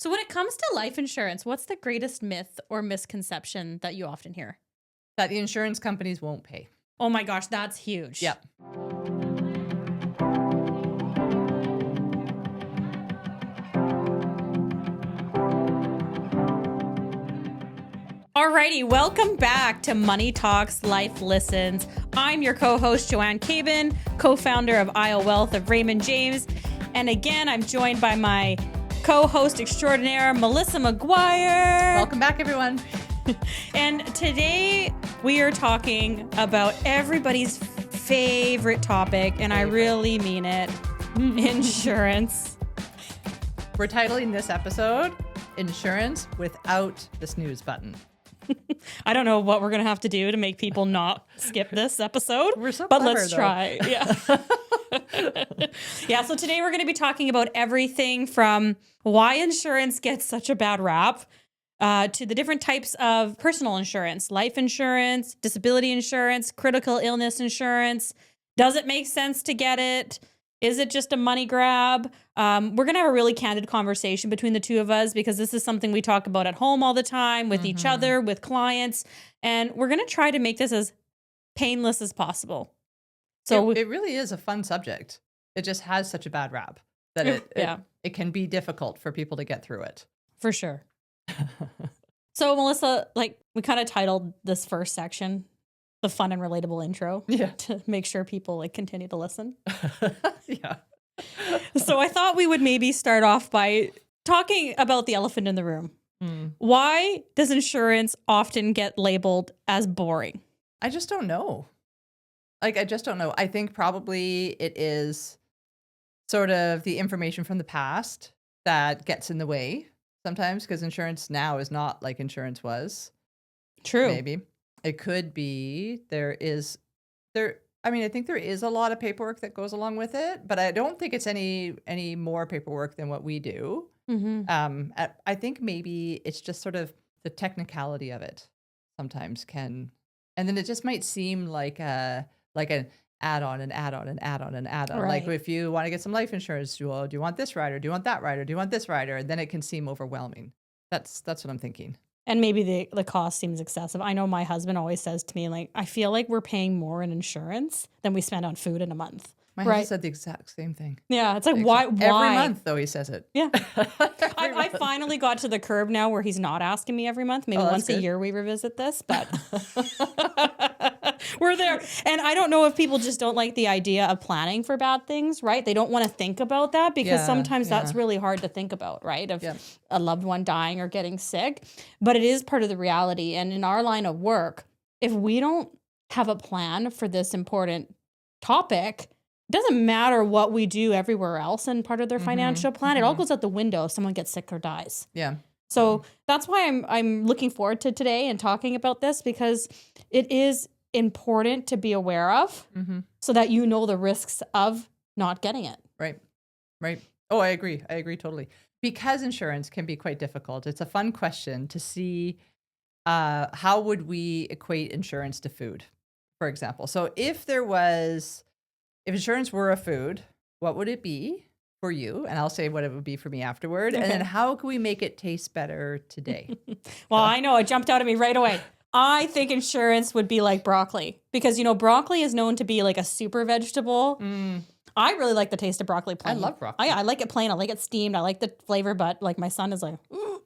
So when it comes to life insurance, what's the greatest myth or misconception that you often hear? That the insurance companies won't pay. Oh my gosh, that's huge. Yep. Alrighty, welcome back to Money Talks Life Listens. I'm your co-host, Joanne Cabin, co-founder of Isle Wealth of Raymond James. And again, I'm joined by my co-host extraordinaire, Melissa McGuire. Welcome back, everyone. And today we are talking about everybody's favorite topic, and I really mean it, insurance. We're titling this episode, Insurance Without the Snooze Button. I don't know what we're going to have to do to make people not skip this episode. We're so but clever, let's though. try. Yeah. Yeah, so today we're going to be talking about everything from why insurance gets such a bad rap to the different types of personal insurance, life insurance, disability insurance, critical illness insurance. Does it make sense to get it? Is it just a money grab? We're going to have a really candid conversation between the two of us because this is something we talk about at home all the time with each other, with clients. And we're going to try to make this as painless as possible. So it really is a fun subject. It just has such a bad rap that it can be difficult for people to get through it. For sure. So Melissa, we kind of titled this first section, the fun and relatable intro, to make sure people continue to listen. Yeah. So I thought we would maybe start off by talking about the elephant in the room. Why does insurance often get labeled as boring? I just don't know. I just don't know. I think probably it is sort of the information from the past that gets in the way sometimes because insurance now is not like insurance was. True. Maybe. It could be I think there is a lot of paperwork that goes along with it, but I don't think it's any more paperwork than what we do. I think maybe it's just sort of the technicality of it sometimes and then it just might seem like an add-on, an add-on, an add-on, an add-on. Right. Like if you want to get some life insurance, do you want this rider? Do you want that rider? Do you want this rider? And then it can seem overwhelming. That's what I'm thinking. And maybe the cost seems excessive. I know my husband always says to me, I feel like we're paying more in insurance than we spend on food in a month. My husband said the exact same thing. Yeah, it's like, why? Every month, though, he says it. Yeah. I finally got to the curb now where he's not asking me every month. Maybe once a year we revisit this, but we're there. And I don't know if people just don't like the idea of planning for bad things, right? They don't want to think about that because sometimes that's really hard to think about, right? Of a loved one dying or getting sick. But it is part of the reality. And in our line of work, if we don't have a plan for this important topic, it doesn't matter what we do everywhere else in part of their financial plan. It all goes out the window if someone gets sick or dies. Yeah. So that's why I'm looking forward to today and talking about this because it is important to be aware of so that you know the risks of not getting it. Right. Oh, I agree totally. Because insurance can be quite difficult. It's a fun question to see how would we equate insurance to food, for example. So if insurance were a food, what would it be for you? And I'll say what it would be for me afterward. Okay. And then how can we make it taste better today? Well, I know it jumped out at me right away. I think insurance would be like broccoli because, broccoli is known to be like a super vegetable. I really like the taste of broccoli plain. I love broccoli. I like it plain. I like it steamed. I like the flavor, but my son is like,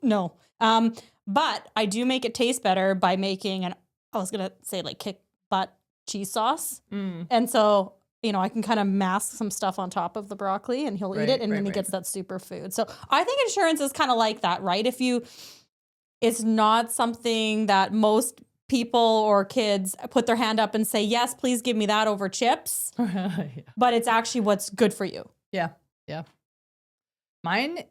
no. But I do make it taste better by making I was going to say kick butt cheese sauce. And so, I can kind of mask some stuff on top of the broccoli and he'll eat it and then he gets that super food. So I think insurance is kind of like that, right? It's not something that most people or kids put their hand up and say, yes, please give me that over chips. But it's actually what's good for you. Yeah. Mine,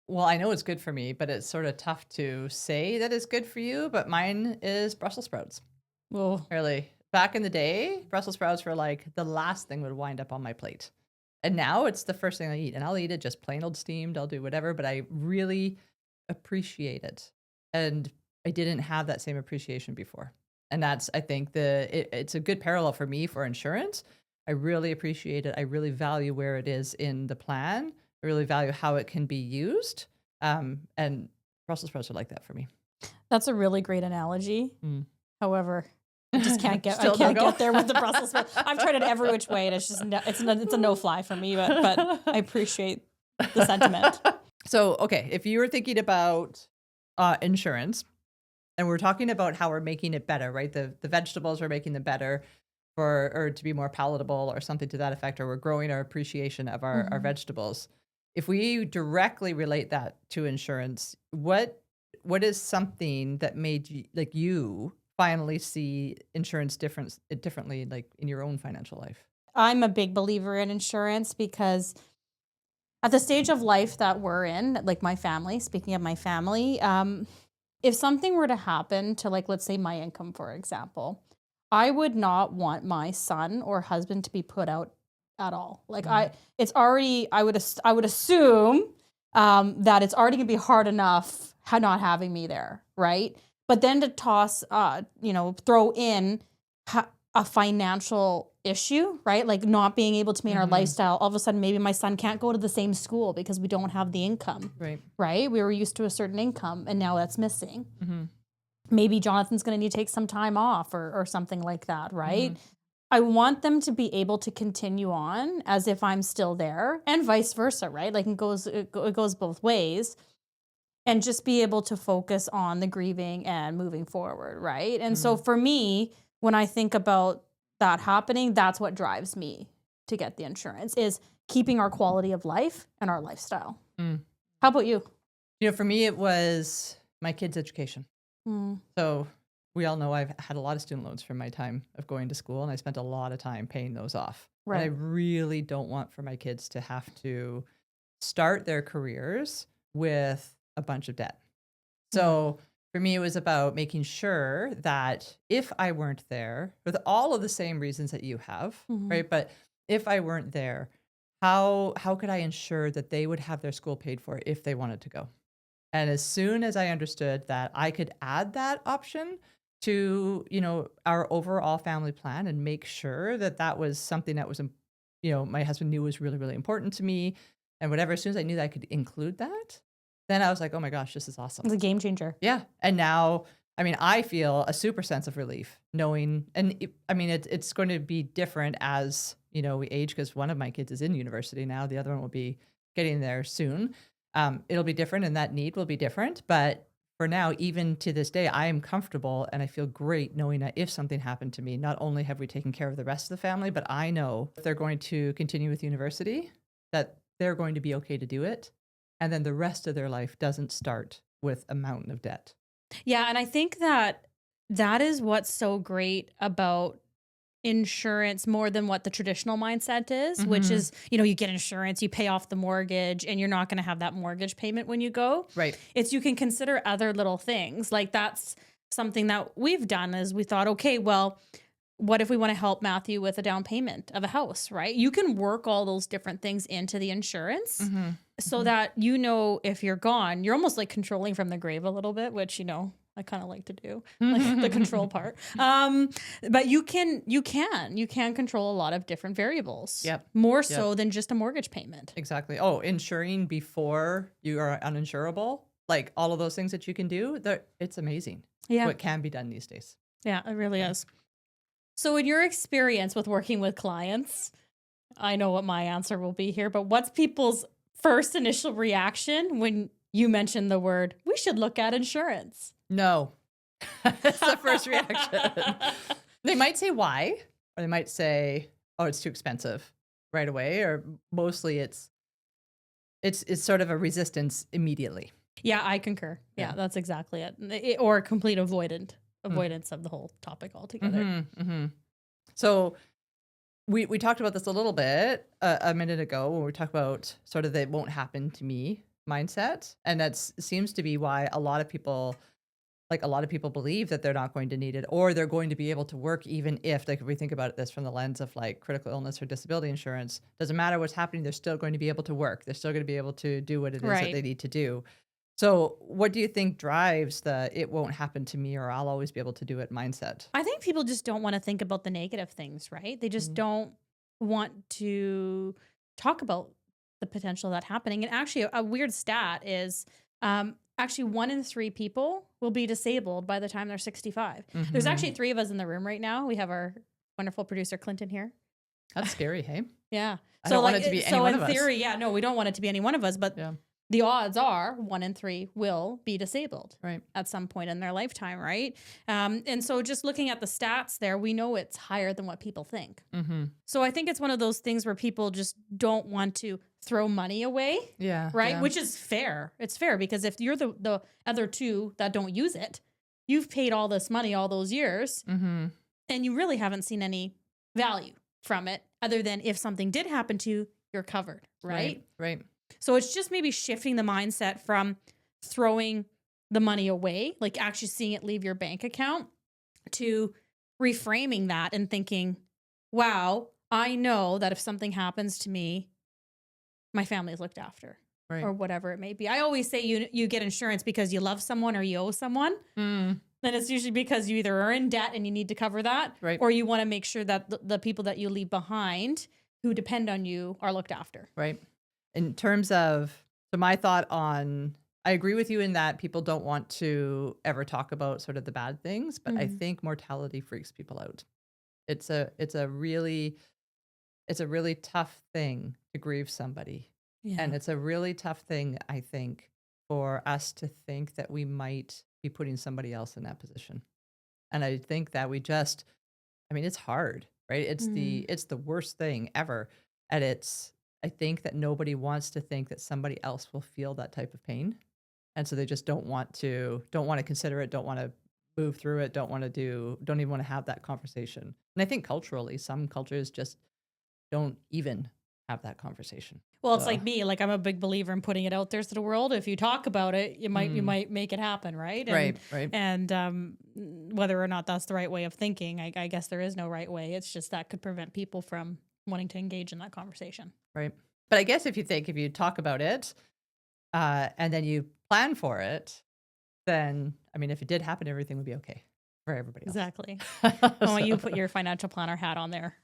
well, I know it's good for me, but it's sort of tough to say that it's good for you. But mine is Brussels sprouts. Well, really. Back in the day, Brussels sprouts were the last thing would wind up on my plate. And now it's the first thing I eat. And I'll eat it just plain old steamed. I'll do whatever, but I really appreciate it. And I didn't have that same appreciation before. And that's, I think, it's a good parallel for me for insurance. I really appreciate it. I really value where it is in the plan. I really value how it can be used. And Brussels sprouts are like that for me. That's a really great analogy. Mm. However, I just can't get. I Still can't no-go? get there with the Brussels sprout. I've tried it every which way, and it's just it's a no fly for me. But I appreciate the sentiment. So, okay, if you were thinking about insurance, and we're talking about how we're making it better, right? The vegetables are making them better or to be more palatable or something to that effect, or we're growing our appreciation of our vegetables. If we directly relate that to insurance, what is something that made you finally see insurance differently, like in your own financial life? I'm a big believer in insurance because at the stage of life that we're in, like my family, speaking of my family, if something were to happen to, like, let's say my income, for example, I would not want my son or husband to be put out at all. Like it's already, I would assume that it's already gonna be hard enough not having me there, right? But then to toss, throw in a financial issue, right? Like not being able to maintain our lifestyle. All of a sudden, maybe my son can't go to the same school because we don't have the income, right? We were used to a certain income and now that's missing. Maybe Jonathan's going to need to take some time off or something like that, right? I want them to be able to continue on as if I'm still there and vice versa, right? Like it goes both ways. And just be able to focus on the grieving and moving forward, right? And so for me, when I think about that happening, that's what drives me to get the insurance, is keeping our quality of life and our lifestyle. How about you? For me, it was my kids' education. So we all know I've had a lot of student loans from my time of going to school, and I spent a lot of time paying those off. Right. And I really don't want for my kids to have to start their careers with a bunch of debt. So for me, it was about making sure that if I weren't there, with all of the same reasons that you have, right? But if I weren't there, how could I ensure that they would have their school paid for if they wanted to go? And as soon as I understood that I could add that option to, our overall family plan and make sure that that was something that was, my husband knew was really, really important to me and whatever, as soon as I knew that I could include that, then I was like, oh my gosh, this is awesome. It's a game changer. Yeah. And now, I feel a super sense of relief knowing, and it's going to be different as, we age, because one of my kids is in university now. The other one will be getting there soon. It'll be different and that need will be different. But for now, even to this day, I am comfortable and I feel great knowing that if something happened to me, not only have we taken care of the rest of the family, but I know if they're going to continue with university, that they're going to be okay to do it. And then the rest of their life doesn't start with a mountain of debt. Yeah. And I think that is what's so great about insurance more than what the traditional mindset is, which is, you get insurance, you pay off the mortgage, and you're not going to have that mortgage payment when you go. Right. It's you can consider other little things. Like that's something that we've done is we thought, okay, well, what if we want to help Matthew with a down payment of a house, right? You can work all those different things into the insurance so that, if you're gone, you're almost like controlling from the grave a little bit, which, I kind of like to do, like the control part. But you can control a lot of different variables. Yep. More so than just a mortgage payment. Exactly. Oh, insuring before you are uninsurable, like all of those things that you can do, it's amazing. Yeah. What can be done these days. Yeah, it really is. So in your experience with working with clients, I know what my answer will be here, but what's people's first initial reaction when you mention the word, we should look at insurance? No. That's the first reaction. They might say why, or they might say, oh, it's too expensive right away, or mostly it's sort of a resistance immediately. Yeah, I concur. Yeah, that's exactly it. Or complete avoidance of the whole topic altogether. So we talked about this a little bit a minute ago when we talked about sort of the "it won't happen to me" mindset, and that seems to be why a lot of people believe that they're not going to need it, or they're going to be able to work even if, like, if we think about this from the lens of like critical illness or disability insurance, doesn't matter what's happening, they're still going to be able to work. They're still going to be able to do what it is that they need to do. So what do you think drives the "it won't happen to me" or "I'll always be able to do it" mindset? I think people just don't want to think about the negative things, right? They just don't want to talk about the potential of that happening. And actually, a weird stat is Actually, 1 in 3 people will be disabled by the time they're 65. There's actually 3 of us in the room right now. We have our wonderful producer, Clinton, here. That's scary, hey? Yeah. I So don't want like, it to be any so one in of us. theory, yeah, no, we don't want it to be any one of us, but Yeah, the odds are 1 in 3 will be disabled right. at some point in their lifetime, right? And so just looking at the stats there, we know it's higher than what people think. Mm-hmm. So I think it's one of those things where people just don't want to throw money away, Yeah. right? Yeah. Which is fair. It's fair because if you're the other 2 that don't use it, you've paid all this money all those years Mm-hmm. and you really haven't seen any value from it other than if something did happen to you, you're covered, right? Right. So it's just maybe shifting the mindset from throwing the money away, like actually seeing it leave your bank account, to reframing that and thinking, wow, I know that if something happens to me, my family is looked after Right. or whatever it may be. I always say you get insurance because you love someone or you owe someone. Mm. Then it's usually because you either are in debt and you need to cover that, Right. or you want to make sure that the people that you leave behind who depend on you are looked after. Right. In terms of, so my thought on, I agree with you in that people don't want to ever talk about sort of the bad things, but I think mortality freaks people out. It's a really tough thing to grieve somebody. Yeah. And it's a really tough thing, I think, for us to think that we might be putting somebody else in that position. And I think that it's hard, right? It's the worst thing ever. And I think that nobody wants to think that somebody else will feel that type of pain. And so they just don't want to consider it, don't want to move through it, don't even want to have that conversation. And I think culturally, some cultures just don't even have that conversation. Well, it's like me. Like I'm a big believer in putting it out there to the world. If you talk about it, you might make it happen, right? And, Right. And whether or not that's the right way of thinking, I guess there is no right way. It's just that could prevent people from wanting to engage in that conversation. Right. But I guess if you talk about it, and then you plan for it, then if it did happen, everything would be okay for everybody else. Exactly. Oh, you put your financial planner hat on there.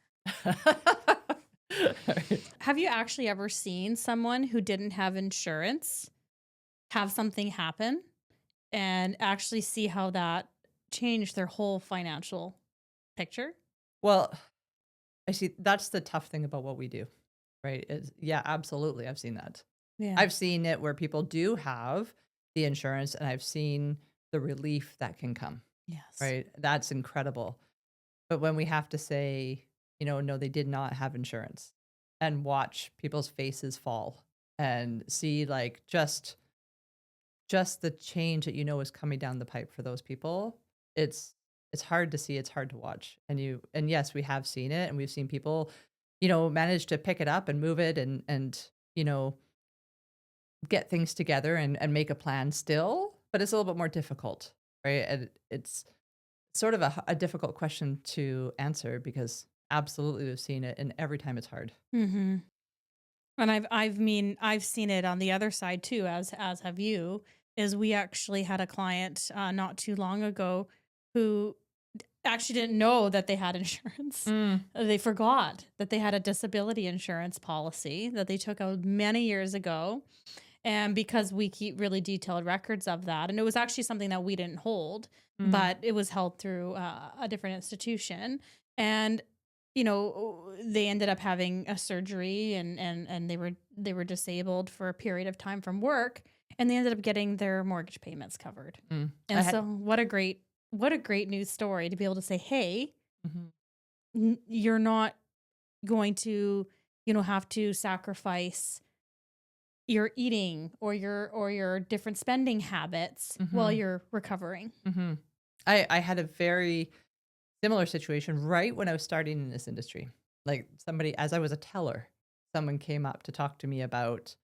Have you actually ever seen someone who didn't have insurance have something happen and actually see how that changed their whole financial picture? Well, I see that's the tough thing about what we do, right? Yeah, absolutely. I've seen that. Yeah. I've seen it where people do have the insurance and I've seen the relief that can come, Yes. right? That's incredible. But when we have to say, no, they did not have insurance, and watch people's faces fall and see like just the change that is coming down the pipe for those people, it's hard to see, it's hard to watch. And yes, we have seen it, and we've seen people, manage to pick it up and move it and get things together and make a plan still, but it's a little bit more difficult, right? And it's sort of a difficult question to answer because absolutely we've seen it, and every time it's hard. Mm-hmm. And I've seen it on the other side too, as have you. Is we actually had a client not too long ago who actually didn't know that they had insurance. They forgot that they had a disability insurance policy that they took out many years ago. And because we keep really detailed records of that, and it was actually something that we didn't hold, but it was held through a different institution. And, they ended up having a surgery and they were disabled for a period of time from work, and they ended up getting their mortgage payments covered. And so what a great news story to be able to say, hey, you're not going to, have to sacrifice your eating or your different spending habits while you're recovering. I had a very similar situation right when I was starting in this industry. Like somebody, as I was a teller, someone came up to talk to me about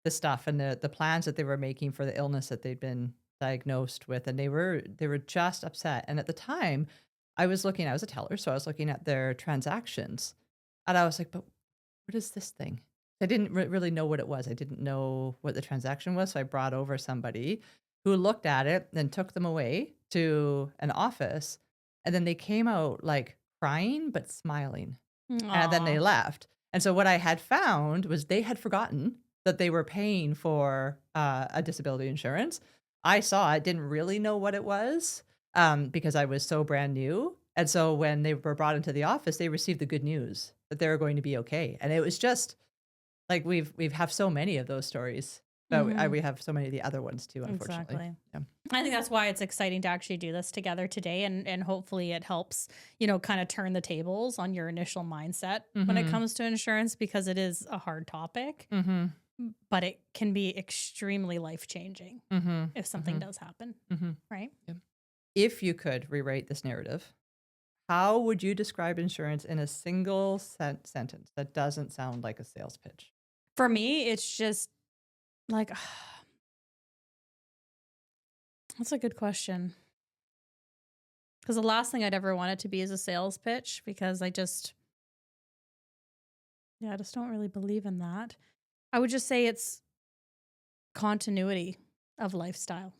the stuff and the plans that they were making for the illness that they'd been diagnosed with, and they were just upset. And at the time, I was a teller, so I was looking at their transactions, and I was like, but what is this thing? I didn't really know what it was. I didn't know what the transaction was. So I brought over somebody who looked at it, then took them away to an office. And then they came out like crying, but smiling. Aww. And then they left. And so what I had found was they had forgotten that they were paying for a disability insurance. I saw it, didn't really know what it was because I was so brand new. And so when they were brought into the office, they received the good news that they were going to be okay. And it was just like we've have so many of those stories, but Mhm. we have so many of the other ones too, unfortunately. Exactly. Yeah. I think that's why it's exciting to actually do this together today, and hopefully it helps, kind of turn the tables on your initial mindset when it Mm-hmm. comes to insurance, because it is a hard topic, Mm-hmm. but it can be extremely life-changing Mm-hmm. if something does happen, Mm-hmm. right? Yeah. If you could rewrite this narrative, how would you describe insurance in a single sentence that doesn't sound like a sales pitch? For me, it's just like that's a good question. Because the last thing I'd ever want it to be is a sales pitch, because I just don't really believe in that. I would just say it's continuity of lifestyle.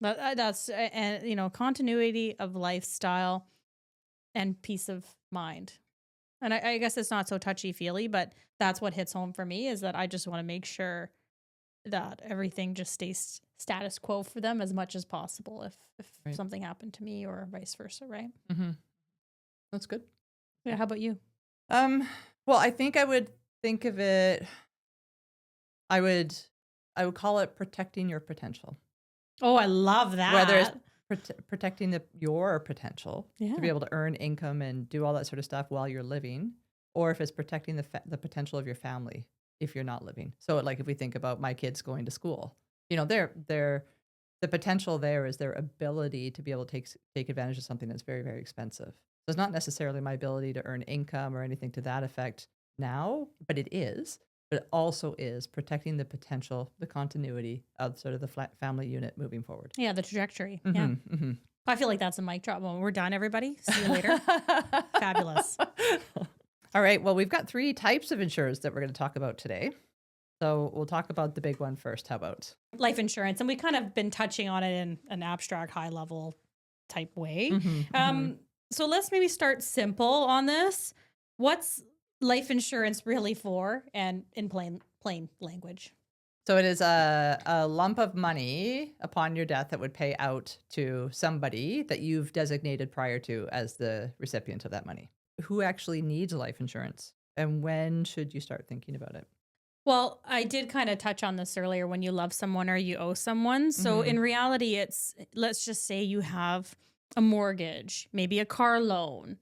And continuity of lifestyle and peace of mind. And I guess it's not so touchy feely, but that's what hits home for me, is that I just want to make sure that everything just stays status quo for them as much as possible if Right. something happened to me or vice versa, right? Mm-hmm. That's good. Yeah. How about you? Um, well, I think I would think of it. I would, I would call it protecting your potential. Oh, I love Whether it's that. protecting your potential to be Yeah. able to earn income and do all that sort of stuff while you're living, or if it's protecting the potential of your family if you're not living. So, like if we think about my kids going to school, they're the potential there is their ability to be able to take advantage of something that's very, very expensive. So it's not necessarily my ability to earn income or anything to that effect now, but it is. But it also is protecting the potential, the continuity of sort of the family unit moving forward. Yeah. The trajectory. Yeah. Mm-hmm, mm-hmm. I feel like that's a mic drop moment. We're done, everybody. See you later. Fabulous. All right. Well, we've got 3 types of insurers that we're going to talk about today. So we'll talk about the big one first. How about Life insurance. And we kind of been touching on it in an abstract, high level type way. Mm-hmm, mm-hmm. So let's maybe start simple on this. What's life insurance really for, and in plain language? So it is a lump of money upon your death that would pay out to somebody that you've designated prior to as the recipient of that money. Who actually needs life insurance? And when should you start thinking about it? Well, I did kind of touch on this earlier, when you love someone or you owe someone. So Mhm. in reality, let's just say you have a mortgage, maybe a car loan,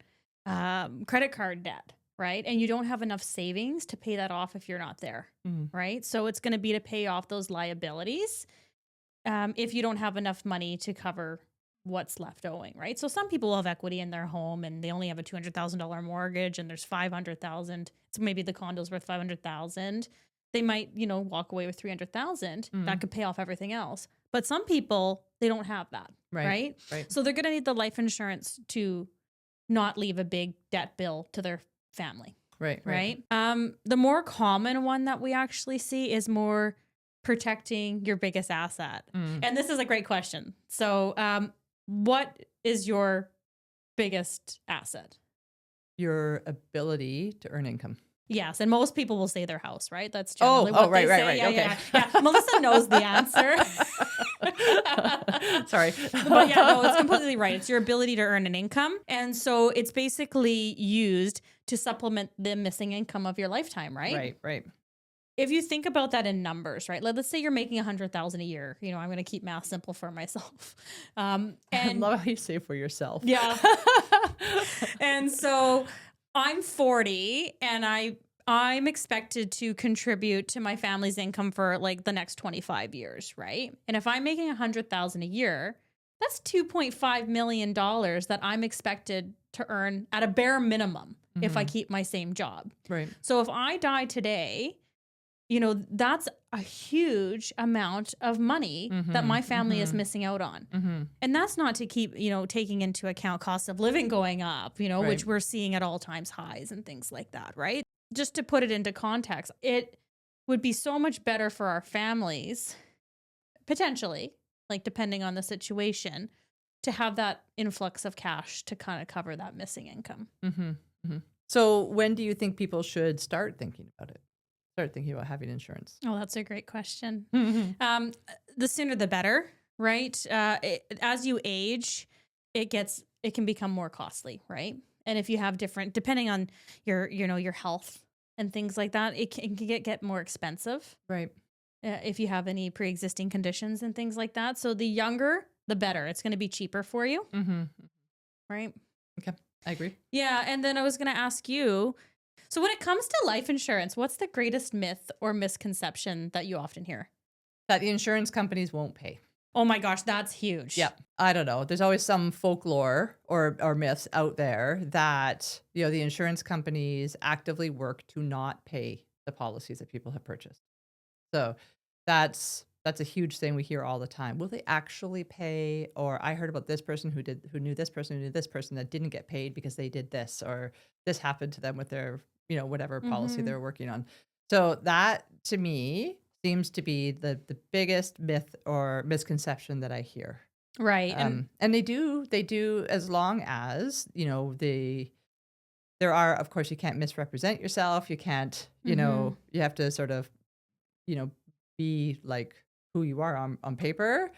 credit card debt, right? And you don't have enough savings to pay that off if you're not there, Mhm. right? So it's going to be to pay off those liabilities if you don't have enough money to cover what's left owing, right? So some people will have equity in their home and they only have a $200,000 mortgage and there's 500,000. So maybe the condo's worth 500,000. They might, walk away with 300,000. That could pay off everything else. But some people, they don't have that, Right. right? Right. So they're going to need the life insurance to not leave a big debt bill to their family. Right. Right. The more common one that we actually see is more protecting your biggest asset. Mm. And this is a great question. So, what is your biggest asset? Your ability to earn income. Yes, and most people will say their house, right? That's generally what right, they right, say. right. Yeah, Okay. yeah. Melissa knows the answer. Sorry. But yeah, no, it's completely right. It's your ability to earn an income. And so it's basically used to supplement the missing income of your lifetime, right? Right, right. If you think about that in numbers, right? Let's say you're making 100,000 a year. I'm going to keep math simple for myself. I And love how you say for yourself. yeah. And so I'm 40 and I'm expected to contribute to my family's income for like the next 25 years, right? And if I'm making 100,000 a year, that's $2.5 million that I'm expected to earn at a bare minimum if I keep my same job. Right. So if I die today, that's a huge amount of money that my family is missing out on. Mm-hmm. And that's not to keep, taking into account cost of living going up, Right. which we're seeing at all times highs and things like that, right? Just to put it into context, it would be so much better for our families, potentially, like depending on the situation, to have that influx of cash to kind of cover that missing income. Mm-hmm. Mm-hmm. So when do you think people should start thinking about it? start thinking about having insurance? Oh, that's a great question. Mhm. The sooner the better, right? As you age, it can become more costly, right? And if you have different, depending on your health and things like that, it can get more expensive Right. if you have any pre-existing conditions and things like that. So the younger, the better. It's going to be cheaper for you, Mm-hmm. right? Okay. I agree. Yeah. And then I was going to ask you, so when it comes to life insurance, what's the greatest myth or misconception that you often hear? That the insurance companies won't pay. Oh my gosh, that's huge. Yeah. I don't know. There's always some folklore or myths out there that, the insurance companies actively work to not pay the policies that people have purchased. So that's a huge thing we hear all the time. Will they actually pay? Or I heard about this person who knew this person who knew this person that didn't get paid because they did this, or this happened to them with their, whatever policy Mm-hmm. they're working on. So that to me seems to be the biggest myth or misconception that I hear. Right. And they do as long as, there are, of course, you can't misrepresent yourself. You can't, Mhm. you have to sort of, you know, be like who you are on paper.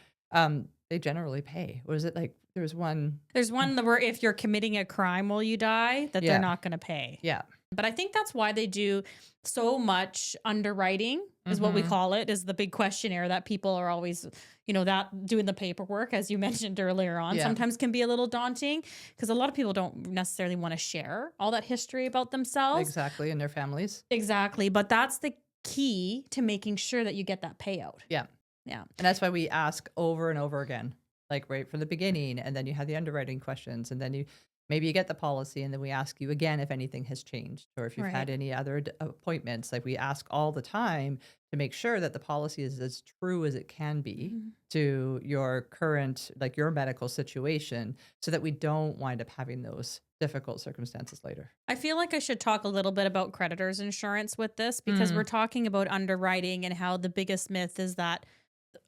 They generally pay. What is it like? There was one. There's one that where if you're committing a crime while you die, that they're Yeah. not going to pay. Yeah. But I think that's why they do so much underwriting, is what we Mhm. call it, is the big questionnaire that people are always, that doing the paperwork, as you mentioned earlier on, Yeah. sometimes can be a little daunting because a lot of people don't necessarily want to share all that history about themselves. Exactly. And their families. Exactly. But that's the key to making sure that you get that payout. Yeah. Yeah. And that's why we ask over and over again, like right from the beginning. And then you have the underwriting questions. And then maybe you get the policy. And then we ask you again if anything has changed or if you've had Right. any other appointments. Like we ask all the time to make sure that the policy is as true as it can be Mhm. to your current, like your medical situation, so that we don't wind up having those difficult circumstances later. I feel like I should talk a little bit about creditors insurance with this because we're talking about underwriting and how the biggest myth is that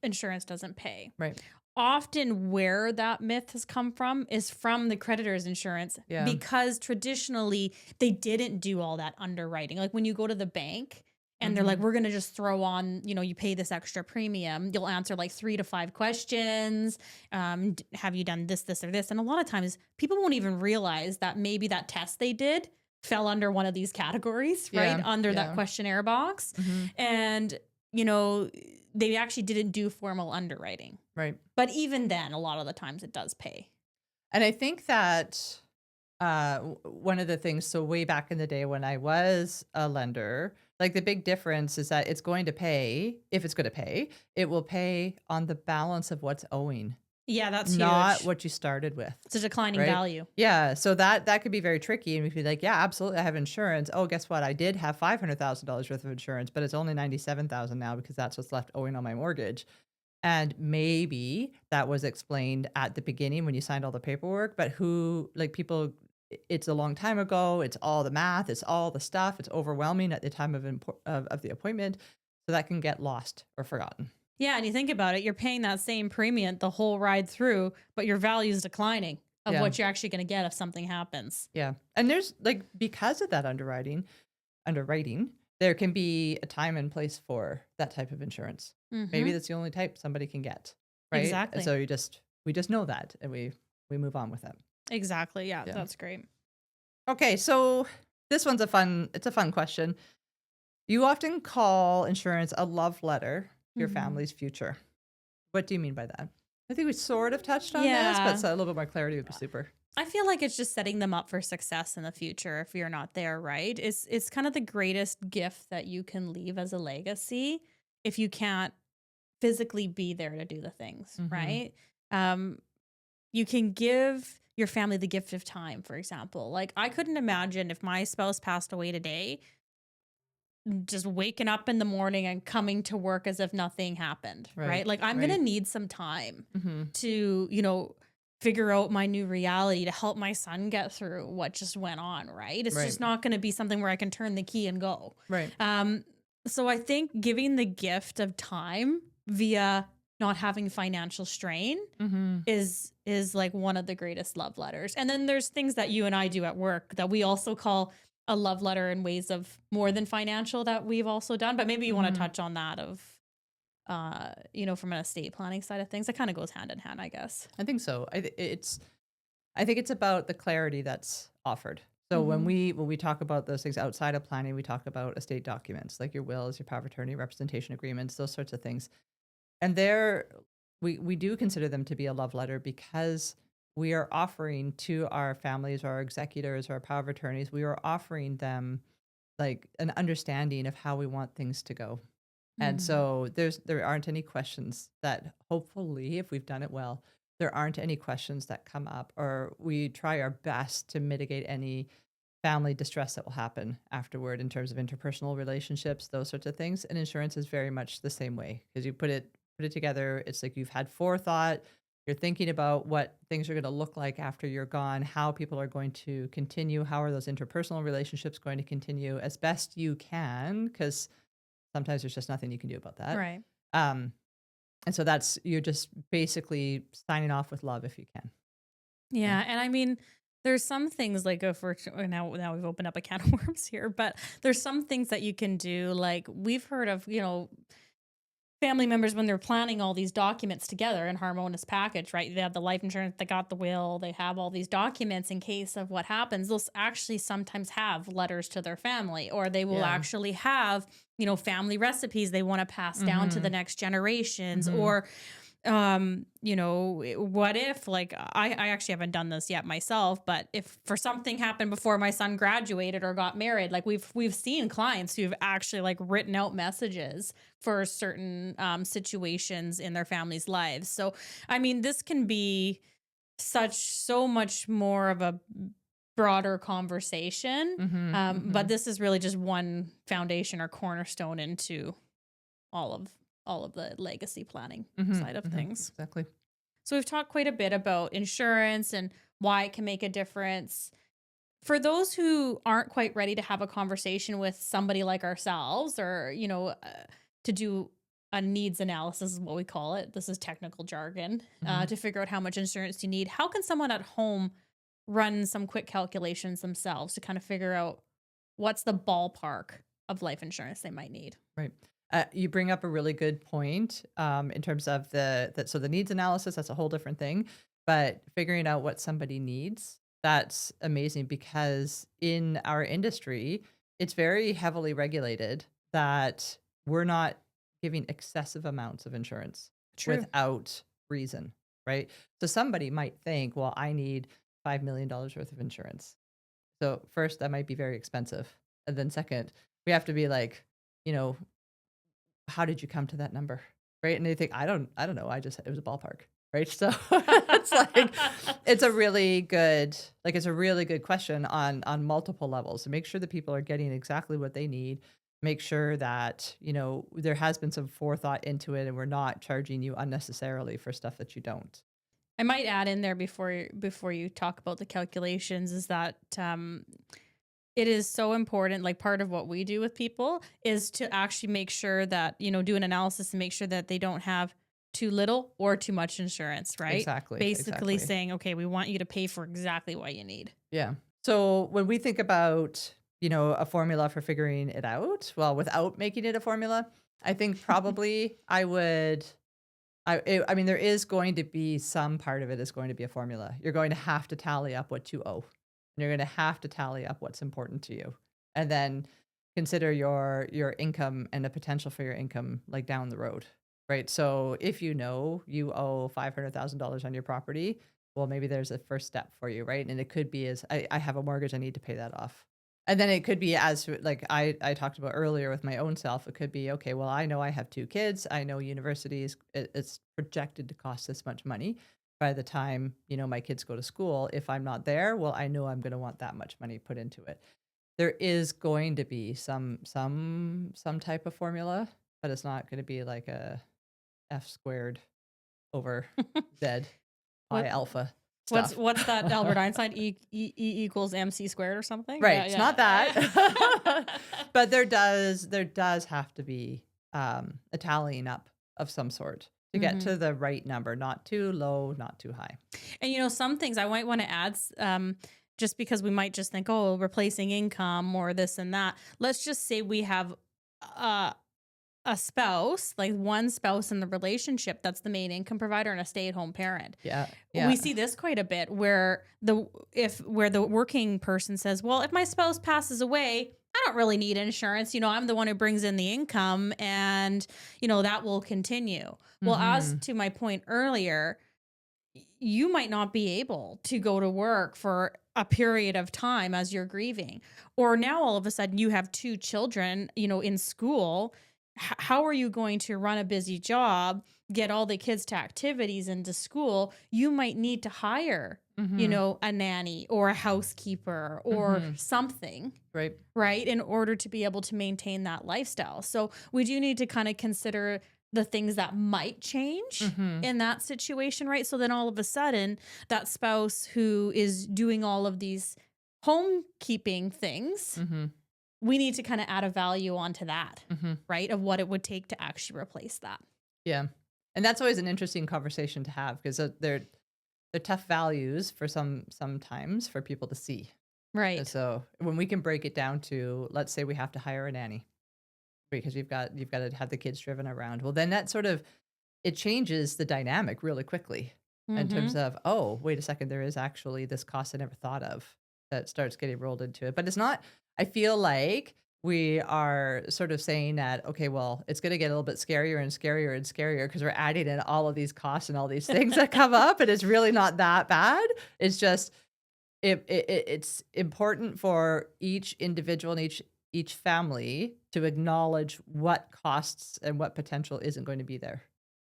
insurance doesn't pay. Right. Often where that myth has come from is from the creditors insurance Yeah. because traditionally they didn't do all that underwriting. Like when you go to the bank and they're like, we're going to just throw on, you pay this extra premium. You'll answer like 3 to 5 questions. Have you done this, this, or this? And a lot of times people won't even realize that maybe that test they did fell under one of these categories, right? Yeah, Under that yeah. questionnaire box. Mhm. And, they actually didn't do formal underwriting. Right. But even then, a lot of the times it does pay. And I think that one of the things, so way back in the day when I was a lender, like the big difference is that it's going to pay, if it's going to pay, it will pay on the balance of what's owing, Yeah, that's not huge. what you started with. It's a declining Right? value. Yeah. So that could be very tricky. And we'd be like, yeah, absolutely. I have insurance. Oh, guess what? I did have $500,000 worth of insurance, but it's only 97,000 now because that's what's left owing on my mortgage. And maybe that was explained at the beginning when you signed all the paperwork, but it's a long time ago. It's all the math. It's all the stuff. It's overwhelming at the time of the appointment. So that can get lost or forgotten. Yeah, and you think about it, you're paying that same premium the whole ride through, but your value is declining of Yeah. what you're actually going to get if something happens. Yeah. And there's because of that underwriting, there can be a time and place for that type of insurance. Maybe that's the only type somebody can get. Right. Exactly. And so we just know that and we move on with it. Exactly. Yeah, Yeah. that's great. Okay. So this one's a fun question. You often call insurance a love letter to your Mhm. family's future. What do you mean by that? I think we sort of touched on this, Yeah. but so a little bit more clarity would be super. I feel like it's just setting them up for success in the future if you're not there, right? It's kind of the greatest gift that you can leave as a legacy if you can't physically be there to do the things, Mhm. right? You can give your family the gift of time, for example. Like I couldn't imagine if my spouse passed away today, just waking up in the morning and coming to work as if nothing happened, right? Right, Like I'm going to right. need some time Mm-hmm. to, figure out my new reality to help my son get through what just went on, right? It's Right. just not going to be something where I can turn the key and go. Right. So I think giving the gift of time via not having financial strain Mm-hmm. is like one of the greatest love letters. And then there's things that you and I do at work that we also call a love letter in ways of more than financial that we've also done. But maybe you want to Mhm. touch on that of, from an estate planning side of things. It kind of goes hand in hand, I guess. I think so. I think it's about the clarity that's offered. So Mm-hmm. when we talk about those things outside of planning, we talk about estate documents like your wills, your power of attorney, representation agreements, those sorts of things. And there we do consider them to be a love letter because we are offering to our families, our executors, our power of attorneys, we are offering them like an understanding of how we want things to go. And Mm-hmm. so there aren't any questions that hopefully, if we've done it well, there aren't any questions that come up, or we try our best to mitigate any family distress that will happen afterward in terms of interpersonal relationships, those sorts of things. And insurance is very much the same way because you put it together. It's like you've had forethought. You're thinking about what things are going to look like after you're gone, how people are going to continue, how are those interpersonal relationships going to continue as best you can, because sometimes there's just nothing you can do about that. Right. Um, and so that's you're just basically signing off with love if you can. Yeah. Yeah, and I mean, there's some things like if we're now we've opened up a can of worms here, but there's some things that you can do. Like we've heard of, family members when they're planning all these documents together in harmonious package, right? They have the life insurance, they got the will, they have all these documents in case of what happens. They'll actually sometimes have letters to their family, or they will Yeah. actually have, family recipes they want to pass down to the Mhm. next generations, Mhm. or what if like I actually haven't done this yet myself, but if for something happened before my son graduated or got married, like we've seen clients who've actually like written out messages for certain situations in their family's lives. So I mean, this can be so much more of a broader conversation. Mhm. But Mhm. this is really just one foundation or cornerstone into all of all of the legacy planning Mhm. side of Mhm. things. Exactly. So we've talked quite a bit about insurance and why it can make a difference. For those who aren't quite ready to have a conversation with somebody like ourselves, or to do a needs analysis is what we call it. This is technical jargon, Mhm. to figure out how much insurance you need. How can someone at home run some quick calculations themselves to kind of figure out what's the ballpark of life insurance they might need? Right. You bring up a really good point in terms of so the needs analysis. That's a whole different thing, but figuring out what somebody needs, that's amazing because in our industry, it's very heavily regulated that we're not giving excessive amounts of insurance True. without reason, right? So somebody might think, well, I need $5 million worth of insurance. So first, that might be very expensive, and then second, we have to be like, you know, how did you come to that number? Right? And they think, I don't know. It was a ballpark. Right. So it's like, it's a really good question on multiple levels to make sure that people are getting exactly what they need. Make sure that, there has been some forethought into it and we're not charging you unnecessarily for stuff that you don't. I might add in there before you talk about the calculations is that it is so important. Like part of what we do with people is to actually make sure that do an analysis and make sure that they don't have too little or too much insurance. Right? Exactly. Basically Exactly. saying, okay, we want you to pay for exactly what you need. Yeah. So when we think about, a formula for figuring it out, well, without making it a formula, I think probably I mean, there is going to be some part of it is going to be a formula. You're going to have to tally up what you owe. And you're going to have to tally up what's important to you. And then consider your income and the potential for your income like down the road. Right? So if you know you owe $500,000 on your property, well, maybe there's a first step for you, right? And it could be as I have a mortgage, I need to pay that off. And then it could be as like I talked about earlier with my own self, it could be, okay, well, I know I have 2 kids. I know universities, it's projected to cost this much money by the time, my kids go to school. If I'm not there, well, I know I'm going to want that much money put into it. There is going to be some type of formula, but it's not going to be like a F squared over Z pi What alpha what's stuff. what's that Albert Einstein E equals MC squared or something? Right, Yeah, it's not yeah. that. But there does have to be, a tallying up of some sort to get hmm to the right number, not too low, not too high. And some things I might want to add. just because we might just think, oh, replacing income or this and that. Let's just say we have a spouse, like one spouse in the relationship that's the main income provider and a stay-at-home parent. Yeah. We see this quite a bit where the working person says, well, if my spouse passes away, I don't really need insurance. I'm the one who brings in the income and, that will continue. Well, as to my point earlier, you might not be able to go to work for a period of time as you're grieving. Or now all of a sudden you have 2 children, in school. How are you going to run a busy job, get all the kids to activities and to school? You might need to hire, a nanny or a housekeeper or something. Right. In order to be able to maintain that lifestyle. So we do need to kind of consider the things that might change in that situation, right? So then all of a sudden that spouse who is doing all of these homekeeping things, we need to kind of add a value onto that, right? Of what it would take to actually replace that. Yeah. And that's always an interesting conversation to have because they're tough values for sometimes for people to see. Right. And so when we can break it down to, let's say we have to hire a nanny because you've got to have the kids driven around. Well, then that sort of, it changes the dynamic really quickly in terms of, oh, wait a second, there is actually this cost I never thought of that starts getting rolled into it. But it's not, I feel like we are sort of saying that, okay, well, it's going to get a little bit scarier and scarier and scarier because we're adding in all of these costs and all these things that come up, and it's really not that bad. It's just, it's important for each individual and each family to acknowledge what costs and what potential isn't going to be there,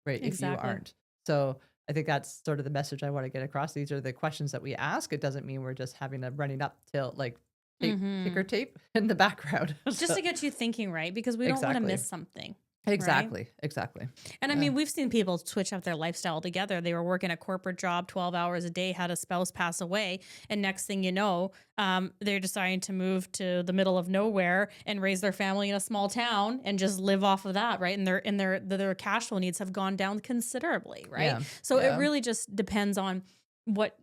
right? Exactly. If you aren't. So I think that's sort of the message I want to get across. These are the questions that we ask. It doesn't mean we're just having a running up till like ticker tape in the background. Just to get you thinking, right? Because we don't want to miss something. Exactly. Right? Exactly. And I mean, we've seen people switch up their lifestyle together. They were working a corporate job 12 hours a day, had a spouse pass away. And next thing you know, they're deciding to move to the middle of nowhere and raise their family in a small town and just live off of that. Right. And their cash flow needs have gone down considerably. Right. Yeah. So it really just depends on what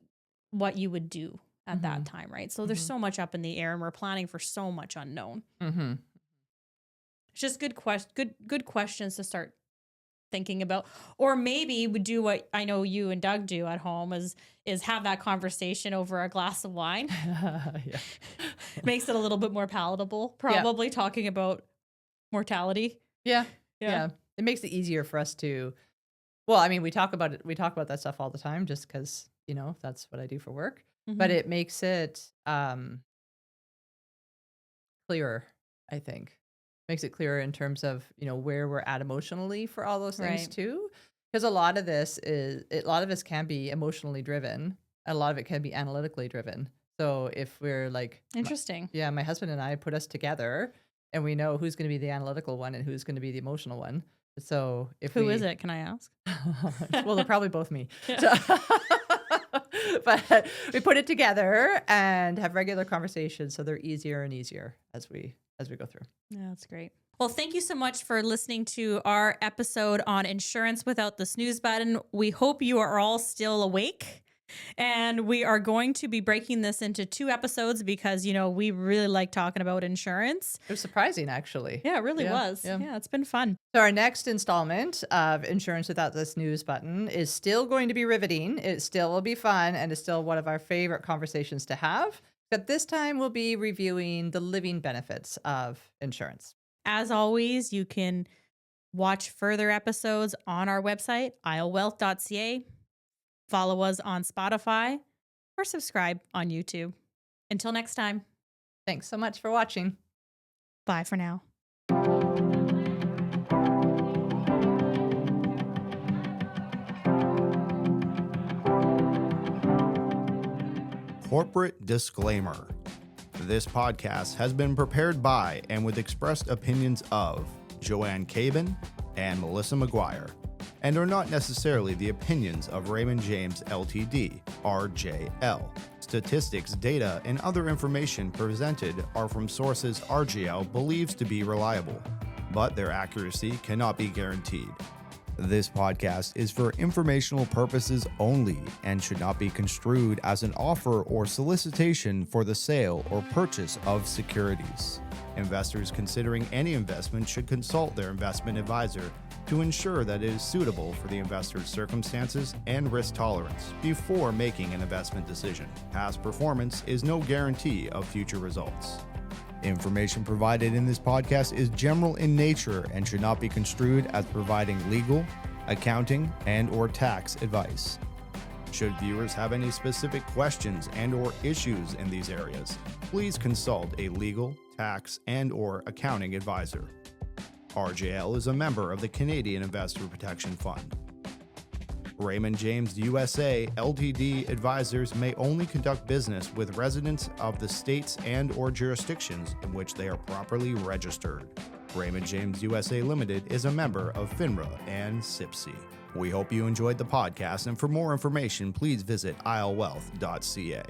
you would do at that time. Right. So there's so much up in the air and we're planning for so much unknown. It's just good questions to start thinking about. Or maybe we do what I know you and Doug do at home is have that conversation over a glass of wine. Makes it a little bit more palatable, probably talking about mortality. Yeah. It makes it easier for us to, well, I mean, we talk about that stuff all the time just because, that's what I do for work. But it makes it clearer, I think. Makes it clearer in terms of, where we're at emotionally for all those things too. Because a lot of this can be emotionally driven. A lot of it can be analytically driven. So if we're like, interesting. My husband and I put us together and we know who's going to be the analytical one and who's going to be the emotional one. So who is it? Can I ask? Well, they're probably both me. So, but we put it together and have regular conversations so they're easier and easier as we go through. Yeah, that's great. Well, thank you so much for listening to our episode on insurance without the snooze button. We hope you are all still awake. And we are going to be breaking this into 2 episodes because, we really like talking about insurance. It was surprising, actually. Yeah, it really was. Yeah, it's been fun. So our next installment of Insurance Without the Snooze Button is still going to be riveting. It still will be fun and is still one of our favorite conversations to have. But this time we'll be reviewing the living benefits of insurance. As always, you can watch further episodes on our website, islewealth.ca. Follow us on Spotify or subscribe on YouTube. Until next time. Thanks so much for watching. Bye for now. Corporate disclaimer. This podcast has been prepared by and with expressed opinions of Joanne Cabin and Melissa McGuire, and are not necessarily the opinions of Raymond James Ltd., RJL. Statistics, data, and other information presented are from sources RJL believes to be reliable, but their accuracy cannot be guaranteed. This podcast is for informational purposes only and should not be construed as an offer or solicitation for the sale or purchase of securities. Investors considering any investment should consult their investment advisor to ensure that it is suitable for the investor's circumstances and risk tolerance before making an investment decision. Past performance is no guarantee of future results. Information provided in this podcast is general in nature and should not be construed as providing legal, accounting, and/or tax advice. Should viewers have any specific questions and/or issues in these areas, please consult a legal, tax, and/or accounting advisor. RJL is a member of the Canadian Investor Protection Fund. Raymond James USA Ltd. advisors may only conduct business with residents of the states and/or jurisdictions in which they are properly registered. Raymond James USA Limited is a member of FINRA and SIPC. We hope you enjoyed the podcast, and for more information, please visit islewealth.ca.